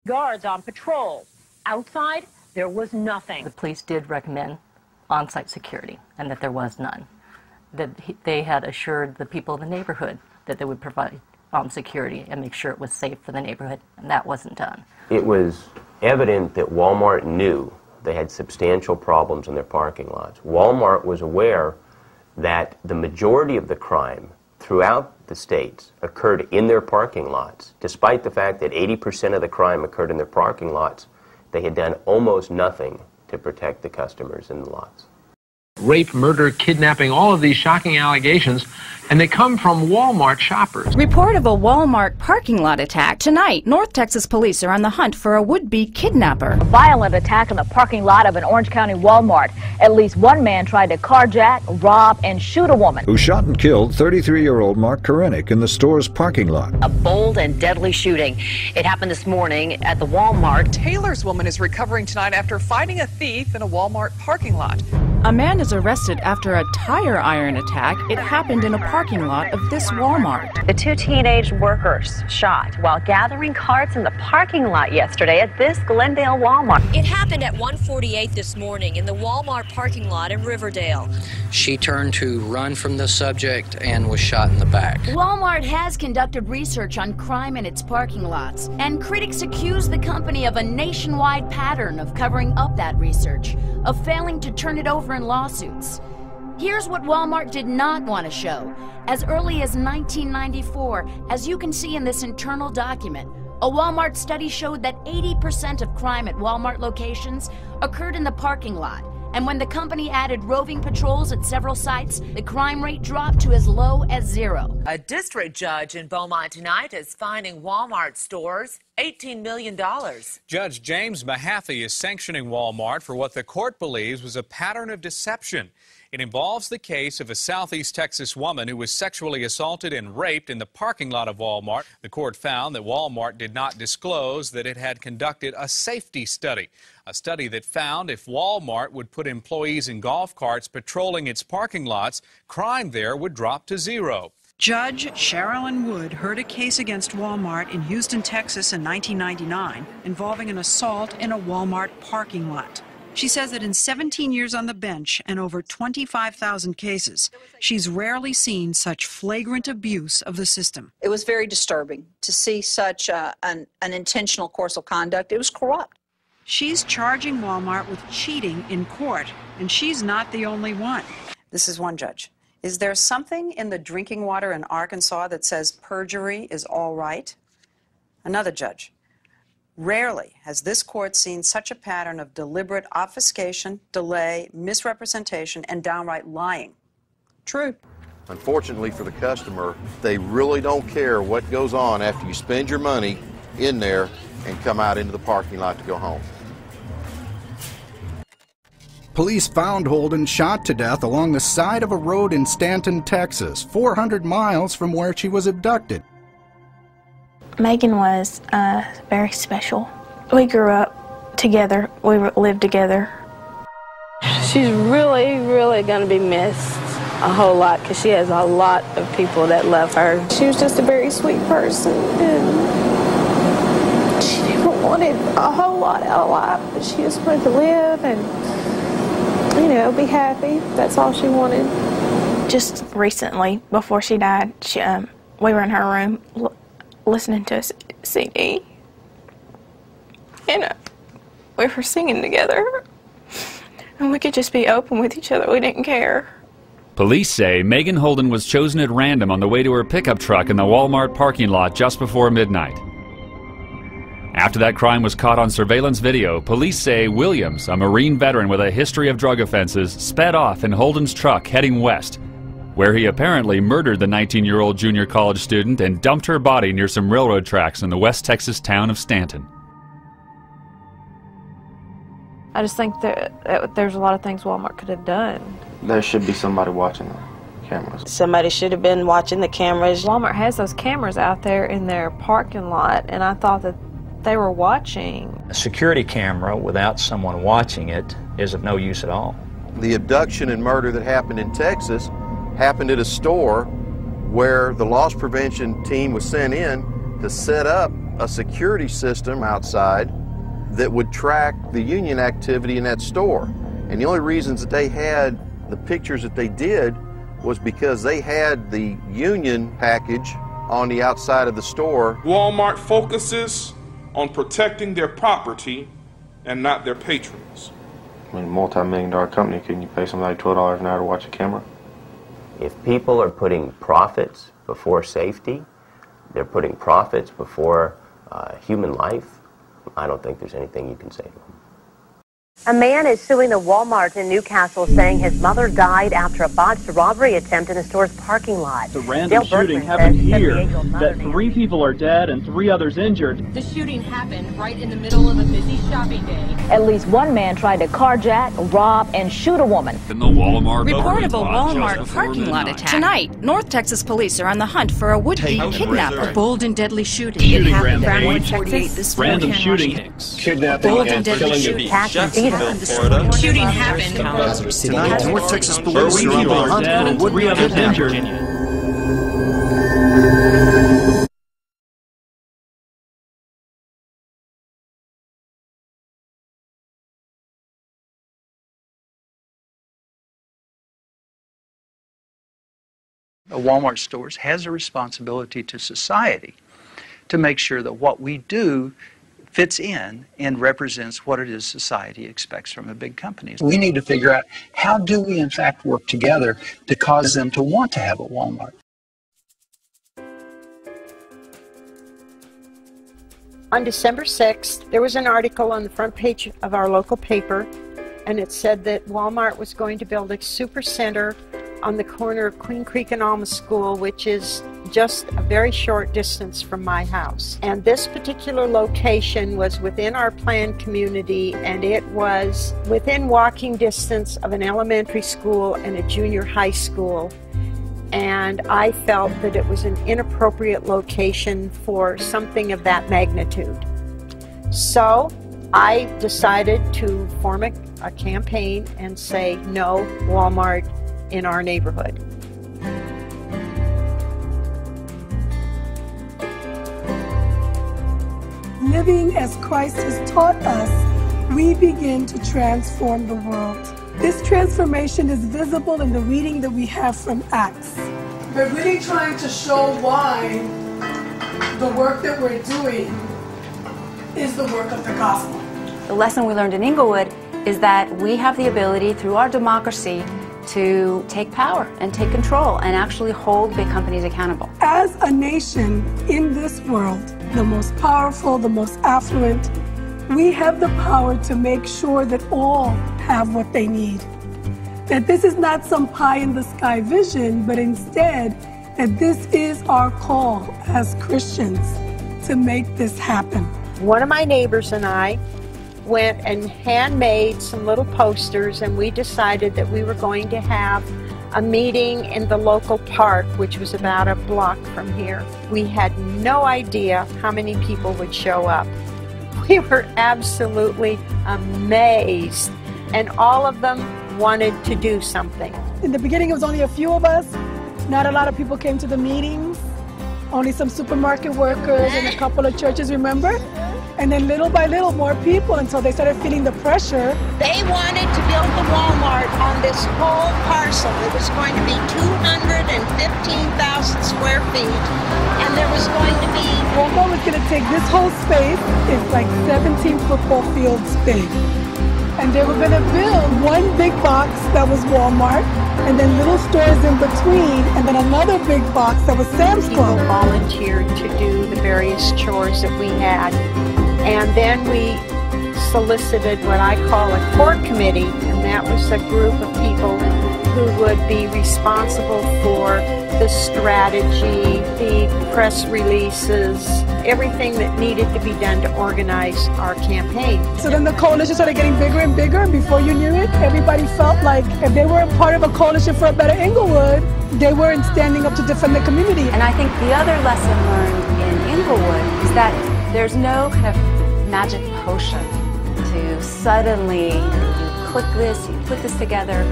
Guards on patrol. Outside, there was nothing. The police did recommend on-site security, and that there was none. That they had assured the people of the neighborhood that they would provide security and make sure it was safe for the neighborhood, and that wasn't done. It was evident that Walmart knew they had substantial problems in their parking lots. Walmart was aware that the majority of the crime throughout the states occurred in their parking lots. Despite the fact that 80% of the crime occurred in their parking lots, they had done almost nothing to protect the customers in the lots. Rape, murder, kidnapping, all of these shocking allegations, and they come from Walmart shoppers. Report of a Walmart parking lot attack. Tonight, North Texas police are on the hunt for a would-be kidnapper. A violent attack in the parking lot of an Orange County Walmart. At least one man tried to carjack, rob, and shoot a woman. Who shot and killed 33-year-old Mark Korenick in the store's parking lot. A bold and deadly shooting. It happened this morning at the Walmart. Taylor's woman is recovering tonight after fighting a thief in a Walmart parking lot. A man is arrested after a tire iron attack. It happened in a parking lot of this Walmart. The two teenage workers shot while gathering carts in the parking lot yesterday at this Glendale Walmart. It happened at 1:48 this morning in the Walmart parking lot in Riverdale. She turned to run from the subject and was shot in the back. Walmart has conducted research on crime in its parking lots, and critics accuse the company of a nationwide pattern of covering up that research, of failing to turn it over in lawsuits. Here's what Walmart did not want to show. As early as 1994, as you can see in this internal document, a Walmart study showed that 80% of crime at Walmart locations occurred in the parking lot. And when the company added roving patrols at several sites, the crime rate dropped to as low as 0. A district judge in Beaumont tonight is fining Walmart stores $18 million. Judge James Mahaffey is sanctioning Walmart for what the court believes was a pattern of deception. It involves the case of a Southeast Texas woman who was sexually assaulted and raped in the parking lot of Walmart. The court found that Walmart did not disclose that it had conducted a safety study, a study that found if Walmart would put employees in golf carts patrolling its parking lots, crime there would drop to 0. Judge Sherilyn Wood heard a case against Walmart in Houston, Texas in 1999 involving an assault in a Walmart parking lot. She says that in 17 years on the bench and over 25,000 cases, she's rarely seen such flagrant abuse of the system. It was very disturbing to see such an intentional course of conduct. It was corrupt. She's charging Walmart with cheating in court, and she's not the only one. This is one judge. Is there something in the drinking water in Arkansas that says perjury is all right? Another judge. Rarely has this court seen such a pattern of deliberate obfuscation, delay, misrepresentation, and downright lying. True. Unfortunately for the customer, they really don't care what goes on after you spend your money in there and come out into the parking lot to go home. Police found Holden shot to death along the side of a road in Stanton, Texas, 400 miles from where she was abducted. Megan was very special. We grew up together. We lived together. She's really, really going to be missed a whole lot because she has a lot of people that love her. She was just a very sweet person, and she never wanted a whole lot out of life, but she just wanted to live and, you know, be happy. That's all she wanted. Just recently, before she died, we were in her room listening to a CD, and we were singing together, and we could just be open with each other. We didn't care. Police say Megan Holden was chosen at random on the way to her pickup truck in the Walmart parking lot just before midnight. After that crime was caught on surveillance video, police say Williams, a Marine veteran with a history of drug offenses, sped off in Holden's truck heading west, where he apparently murdered the 19-year-old junior college student and dumped her body near some railroad tracks in the West Texas town of Stanton. I just think that there's a lot of things Walmart could have done. There should be somebody watching the cameras. Somebody should have been watching the cameras. Walmart has those cameras out there in their parking lot, and I thought that they were watching. A security camera without someone watching it is of no use at all. The abduction and murder that happened in Texas happened at a store where the loss prevention team was sent in to set up a security system outside that would track the union activity in that store. And the only reasons that they had the pictures that they did was because they had the union package on the outside of the store. Walmart focuses on protecting their property and not their patrons. I mean, multi-million-dollar company, couldn't you pay somebody $12 an hour to watch a camera? If people are putting profits before safety, they're putting profits before human life, I don't think there's anything you can say to them. A man is suing the Walmart in Newcastle, saying his mother died after a botched robbery attempt in the store's parking lot. The random shooting happened here, that 3 people are dead and 3 others injured. The shooting happened right in the middle of a busy shopping day. At least one man tried to carjack, rob, and shoot a woman. In the Walmart Report of a Walmart parking lot attack. Tonight, North Texas police are on the hunt for a would-be kidnapper. Bold and deadly shooting. It happened around North Texas this random shooting. Kidnapping and killing of Florida. Shooting happened. Tonight, North Texas police are on the hunt for a would-be kidnapper. Walmart stores has a responsibility to society to make sure that what we do fits in and represents what it is society expects from a big company. We need to figure out, how do we in fact work together to cause them to want to have a Walmart? On December 6th, there was an article on the front page of our local paper, and it said that Walmart was going to build a super center on the corner of Queen Creek and Alma School, which is just a very short distance from my house. And this particular location was within our planned community, and it was within walking distance of an elementary school and a junior high school. And I felt that it was an inappropriate location for something of that magnitude. So I decided to form a campaign and say no Walmart in our neighborhood. Living as Christ has taught us, we begin to transform the world. This transformation is visible in the reading that we have from Acts. We're really trying to show why the work that we're doing is the work of the gospel. The lesson we learned in Inglewood is that we have the ability, through our democracy, to take power and take control and actually hold big companies accountable. As a nation in this world, the most powerful, the most affluent, we have the power to make sure that all have what they need. That this is not some pie-in-the-sky vision, but instead that this is our call as Christians to make this happen. One of my neighbors and I went and handmade some little posters, and we decided that we were going to have a meeting in the local park, which was about a block from here. We had no idea how many people would show up. We were absolutely amazed, and all of them wanted to do something. In the beginning, it was only a few of us. Not a lot of people came to the meetings. Only some supermarket workers and a couple of churches, remember? And then little by little, more people, until they started feeling the pressure. They wanted to build the Walmart on this whole parcel. It was going to be 215,000 square feet, and there was going to be... Walmart was going to take this whole space. It's like 17 football fields big. And they were going to build one big box that was Walmart, and then little stores in between, and then another big box that was Sam's Club. People volunteered to do the various chores that we had. And then we solicited what I call a core committee, and that was a group of people who would be responsible for the strategy, the press releases, everything that needed to be done to organize our campaign. So then the coalition started getting bigger and bigger, and before you knew it, everybody felt like if they weren't part of a coalition for a better Inglewood, they weren't standing up to defend the community. And I think the other lesson learned in Inglewood is that there's no kind of magic potion to suddenly, you click this together,